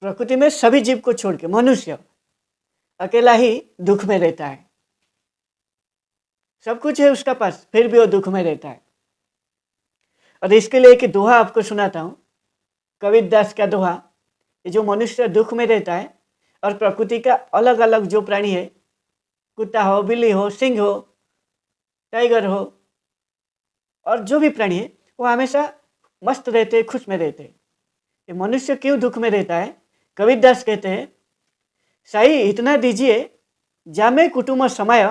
प्रकृति में सभी जीव को छोड़ के मनुष्य अकेला ही दुख में रहता है। सब कुछ है उसका पास, फिर भी वो दुख में रहता है। और इसके लिए एक दोहा आपको सुनाता हूँ, कबीरदास का दोहा। ये जो मनुष्य दुख में रहता है और प्रकृति का अलग अलग जो प्राणी है, कुत्ता हो, बिल्ली हो, सिंह हो, टाइगर हो, और जो भी प्राणी है वो हमेशा मस्त रहते, खुश में रहते। ये मनुष्य क्यों दुख में रहता है? कबीरदास कहते हैं, साई इतना दीजिए जामे कुटुंब समय,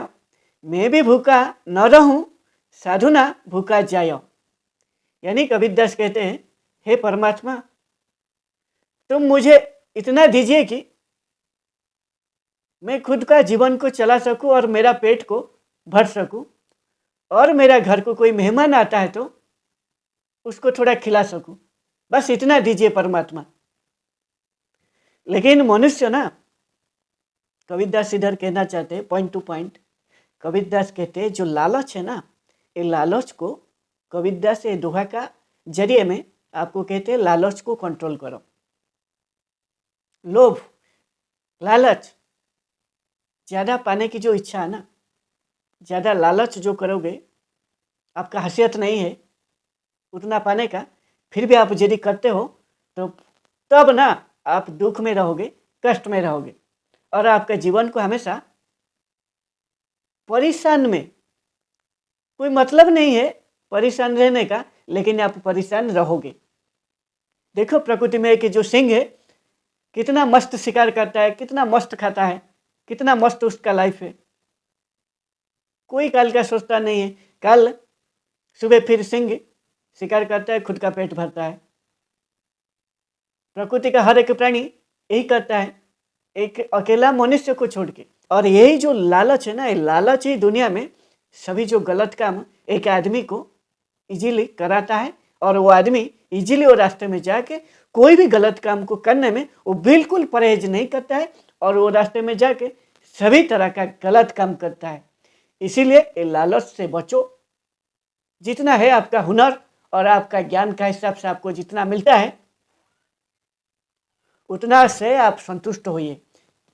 मैं भी भूखा न रहूं, साधु ना भूखा जाय। यानी कबीरदास कहते हैं, हे परमात्मा, तुम मुझे इतना दीजिए कि मैं खुद का जीवन को चला सकूं और मेरा पेट को भर सकूं, और मेरा घर को कोई मेहमान आता है तो उसको थोड़ा खिला सकूं। बस इतना दीजिए परमात्मा। लेकिन मनुष्य ना, कबीरदास इधर कहना चाहते हैं पॉइंट टू पॉइंट, कबीरदास कहते हैं जो लालच है ना, ये लालच को कबीरदास ये दोहा का जरिए में आपको कहते हैं लालच को कंट्रोल करो। लोभ, लालच, ज़्यादा पाने की जो इच्छा है ना, ज़्यादा लालच जो करोगे, आपका हैसियत नहीं है उतना पाने का, फिर भी आप यदि करते हो तो तब ना आप दुख में रहोगे, कष्ट में रहोगे, और आपके जीवन को हमेशा परेशान में, कोई मतलब नहीं है परेशान रहने का, लेकिन आप परेशान रहोगे। देखो प्रकृति में कि जो सिंह है कितना मस्त शिकार करता है, कितना मस्त खाता है, कितना मस्त उसका लाइफ है, कोई काल का सोचता नहीं है। कल सुबह फिर सिंह शिकार करता है, खुद का पेट भरता है। प्रकृति का हर एक प्राणी यही करता है, एक अकेला मनुष्य को छोड़ के। और यही जो लालच है ना, ये लालच ही दुनिया में सभी जो गलत काम एक आदमी को इजीली कराता है, और वो आदमी इजीली वो रास्ते में जाके कोई भी गलत काम को करने में वो बिल्कुल परहेज नहीं करता है, और वो रास्ते में जाके सभी तरह का गलत काम करता है। इसीलिए ये लालच से बचो। जितना है आपका हुनर और आपका ज्ञान का हिसाब से आपको जितना मिलता है उतना से आप संतुष्ट होइए।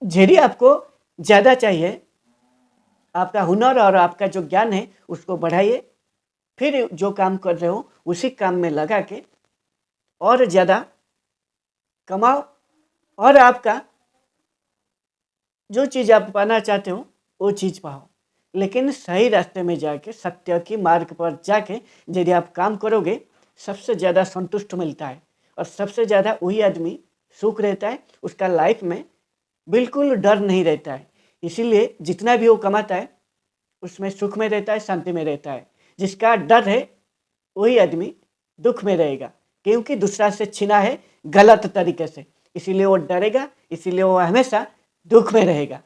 यदि आपको ज़्यादा चाहिए, आपका हुनर और आपका जो ज्ञान है उसको बढ़ाइए, फिर जो काम कर रहे हो उसी काम में लगा के और ज़्यादा कमाओ, और आपका जो चीज़ आप पाना चाहते हो वो चीज़ पाओ। लेकिन सही रास्ते में जाके, सत्य की मार्ग पर जाके यदि आप काम करोगे, सबसे ज़्यादा संतुष्ट मिलता है, और सबसे ज़्यादा वही आदमी सुख रहता है, उसका लाइफ में बिल्कुल डर नहीं रहता है। इसीलिए जितना भी वो कमाता है उसमें सुख में रहता है, शांति में रहता है। जिसका डर है वही आदमी दुख में रहेगा, क्योंकि दूसरा से छीना है गलत तरीके से, इसीलिए वो डरेगा, इसीलिए वो हमेशा दुख में रहेगा।